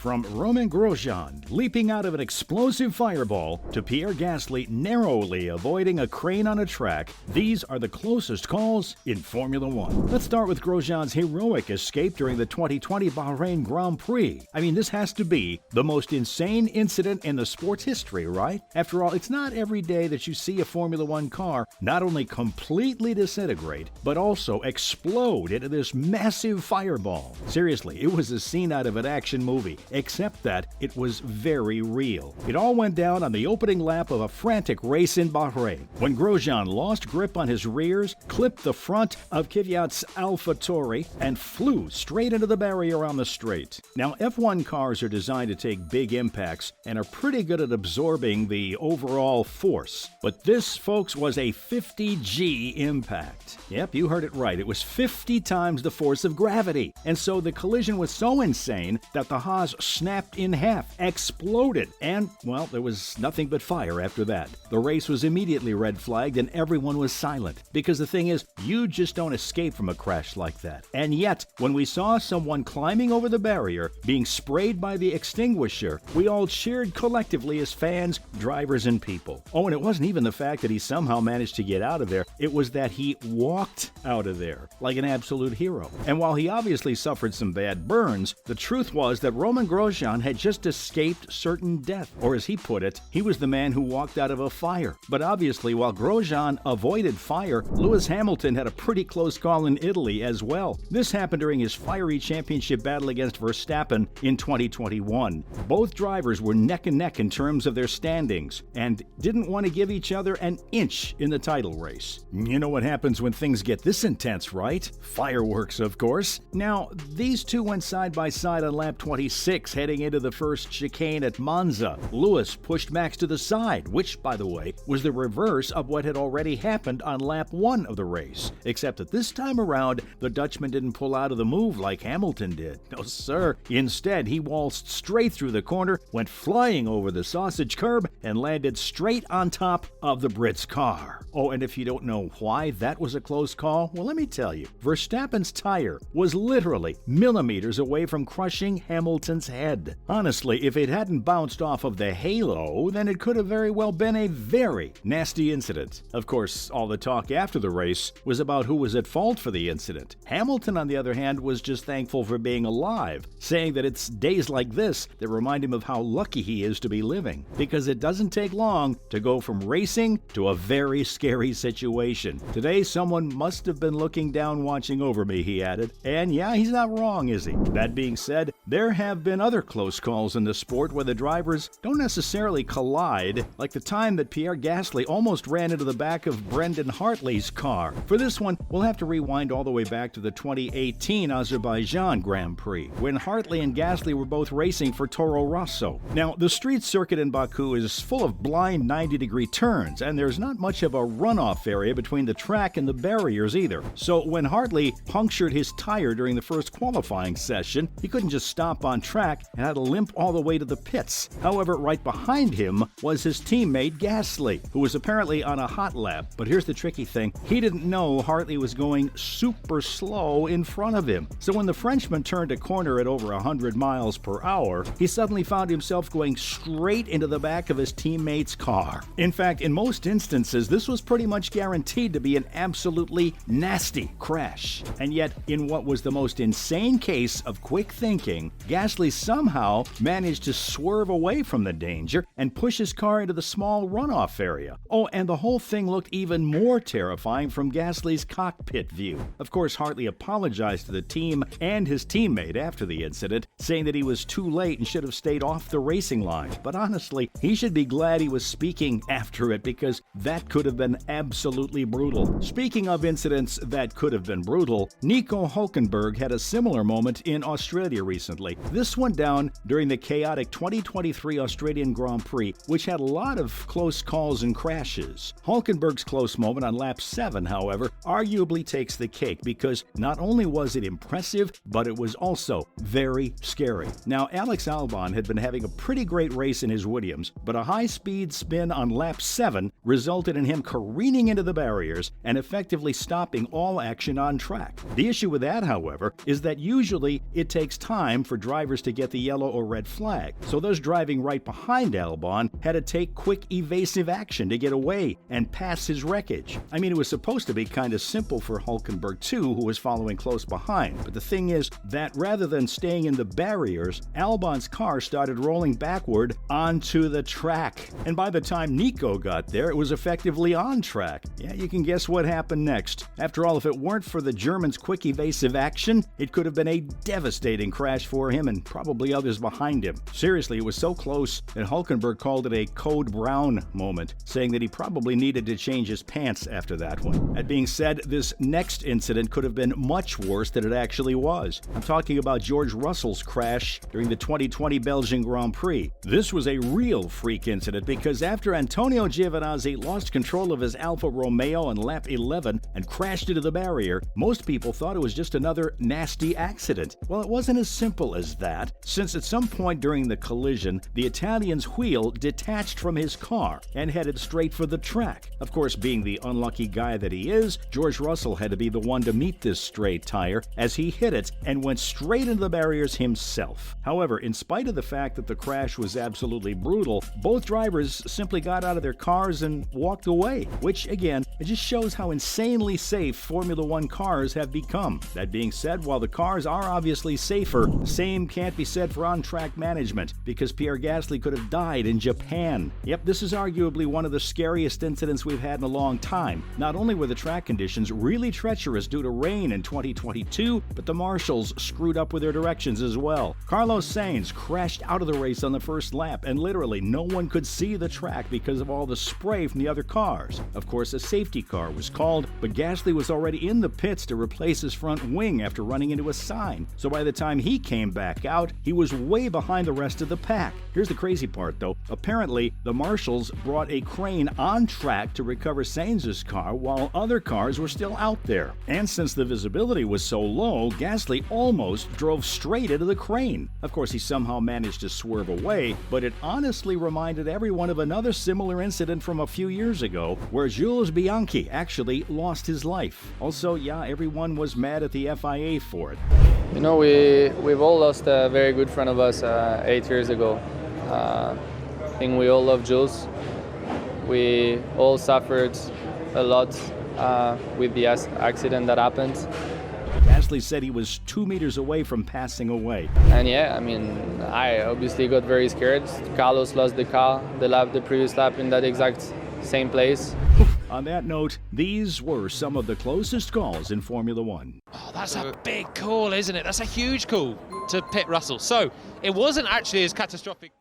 From Romain Grosjean leaping out of an explosive fireball to Pierre Gasly narrowly avoiding a crane on a track, these are the closest calls in Formula One. Let's start with Grosjean's heroic escape during the 2020 Bahrain Grand Prix. I mean, this has to be the most insane incident in the sport's history, right? After all, it's not every day that you see a Formula One car not only completely disintegrate, but also explode into this massive fireball. Seriously, it was a scene out of an action movie, except that it was very real. It all went down on the opening lap of a frantic race in Bahrain, when Grosjean lost grip on his rears, clipped the front of Kvyat's AlphaTauri, and flew straight into the barrier on the straight. Now, F1 cars are designed to take big impacts and are pretty good at absorbing the overall force. But this, folks, was a 50G impact. Yep, you heard it right. It was 50 times the force of gravity. And so the collision was so insane that the Haas snapped in half, exploded, and, well, there was nothing but fire after that. The race was immediately red flagged and everyone was silent. Because the thing is, you just don't escape from a crash like that. And yet, when we saw someone climbing over the barrier, being sprayed by the extinguisher, we all cheered collectively as fans, drivers, and people. Oh, and it wasn't even the fact that he somehow managed to get out of there. It was that he walked out of there like an absolute hero. And while he obviously suffered some bad burns, the truth was that Romain Grosjean had just escaped certain death. Or as he put it, he was the man who walked out of a fire. But obviously, while Grosjean avoided fire, Lewis Hamilton had a pretty close call in Italy as well. This happened during his fiery championship battle against Verstappen in 2021. Both drivers were neck and neck in terms of their standings and didn't want to give each other an inch in the title race. You know what happens when things get this intense, right? Fireworks, of course. Now, these two went side by side on lap 26 heading into the first chicane at Monza. Lewis pushed Max to the side, which, by the way, was the reverse of what had already happened on lap 1 of the race. Except that this time around, the Dutchman didn't pull out of the move like Hamilton did. No, sir. Instead, he waltzed straight through the corner, went flying over the sausage curb, and landed straight on top of the Brit's car. Oh, and if you don't know why that was a close call, well, let me tell you. Verstappen's tire was literally millimeters away from crushing Hamilton's head. Honestly, if it hadn't bounced off of the halo, then it could have very well been a very nasty incident. Of course, all the talk after the race was about who was at fault for the incident. Hamilton, on the other hand, was just thankful for being alive, saying that it's days like this that remind him of how lucky he is to be living, because it doesn't take long to go from racing to a very scary situation. Today, someone must have been looking down watching over me, he added. And yeah, he's not wrong, is he? That being said, there have been other close calls in the sport where the drivers don't necessarily collide, like the time that Pierre Gasly almost ran into the back of Brendan Hartley's car. For this one, we'll have to rewind all the way back to the 2018 Azerbaijan Grand Prix, when Hartley and Gasly were both racing for Toro Rosso. Now, the street circuit in Baku is full of blind 90-degree turns, and there's not much of a runoff area between the track and the barriers either. So when Hartley punctured his tire during the first qualifying session, he couldn't just stop on track and had to limp all the way to the pits. However, right behind him was his teammate Gasly, who was apparently on a hot lap. But here's the tricky thing. He didn't know Hartley was going super slow in front of him. So when the Frenchman turned a corner at over 100 miles per hour, he suddenly found himself going straight into the back of his teammate's car. In fact, in most instances, this was pretty much guaranteed to be an absolutely nasty crash. And yet, in what was the most insane case of quick thinking, Gasly somehow managed to swerve away from the danger and push his car into the small runoff area. Oh, and the whole thing looked even more terrifying from Gasly's cockpit view. Of course, Hartley apologized to the team and his teammate after the incident, saying that he was too late and should have stayed off the racing line. But honestly, he should be glad he was speaking after it, because that could have been absolutely brutal. Speaking of incidents that could have been brutal, Nico Hülkenberg had a similar moment in Australia recently. This went down during the chaotic 2023 Australian Grand Prix, which had a lot of close calls and crashes. Hülkenberg's close moment on lap 7, however, arguably takes the cake, because not only was it impressive, but it was also very scary. Now, Alex Albon had been having a pretty great race in his Williams, but a high-speed spin on lap 7 resulted in him careening into the barriers and effectively stopping all action on track. The issue with that, however, is that usually it takes time time for drivers to get the yellow or red flag, so those driving right behind Albon had to take quick evasive action to get away and pass his wreckage. I mean, it was supposed to be kind of simple for Hülkenberg too, who was following close behind, but the thing is that rather than staying in the barriers, Albon's car started rolling backward onto the track. And by the time Nico got there, it was effectively on track. Yeah, you can guess what happened next. After all, if it weren't for the German's quick evasive action, it could have been a devastating crash for him and probably others behind him. Seriously, it was so close that Hülkenberg called it a Code Brown moment, saying that he probably needed to change his pants after that one. That being said, this next incident could have been much worse than it actually was. I'm talking about George Russell's crash during the 2020 Belgian Grand Prix. This was a real freak incident because after Antonio Giovinazzi lost control of his Alfa Romeo on lap 11 and crashed into the barrier, most people thought it was just another nasty accident. Well, it wasn't as simple as that, since at some point during the collision, the Italian's wheel detached from his car and headed straight for the track. Of course, being the unlucky guy that he is, George Russell had to be the one to meet this stray tire as he hit it and went straight into the barriers himself. However, in spite of the fact that the crash was absolutely brutal, both drivers simply got out of their cars and walked away, which again, it just shows how insanely safe Formula One cars have become. That being said, while the cars are obviously safer, same can't be said for on-track management, because Pierre Gasly could have died in Japan. Yep, this is arguably one of the scariest incidents we've had in a long time. Not only were the track conditions really treacherous due to rain in 2022, but the marshals screwed up with their directions as well. Carlos Sainz crashed out of the race on the first lap, and literally no one could see the track because of all the spray from the other cars. Of course, a safety car was called, but Gasly was already in the pits to replace his front wing after running into a sign. So by the time he came back out, he was way behind the rest of the pack. Here's the crazy part though. Apparently, the marshals brought a crane on track to recover Sainz's car while other cars were still out there. And since the visibility was so low, Gasly almost drove straight into the crane. Of course, he somehow managed to swerve away, but it honestly reminded everyone of another similar incident from a few years ago where Jules Bianchi actually lost his life. Also, yeah, everyone was mad at the FIA for it. You know, we've all lost a very good friend of us 8 years ago. I think we all love Jules. We all suffered a lot with the accident that happened. Gasly said he was 2 meters away from passing away. And yeah, I mean, I obviously got very scared. Carlos lost the car, the previous lap in that exact same place. On that note, these were some of the closest calls in Formula One. Oh, that's a big call, isn't it? That's a huge call to pit Russell. So it wasn't actually as catastrophic.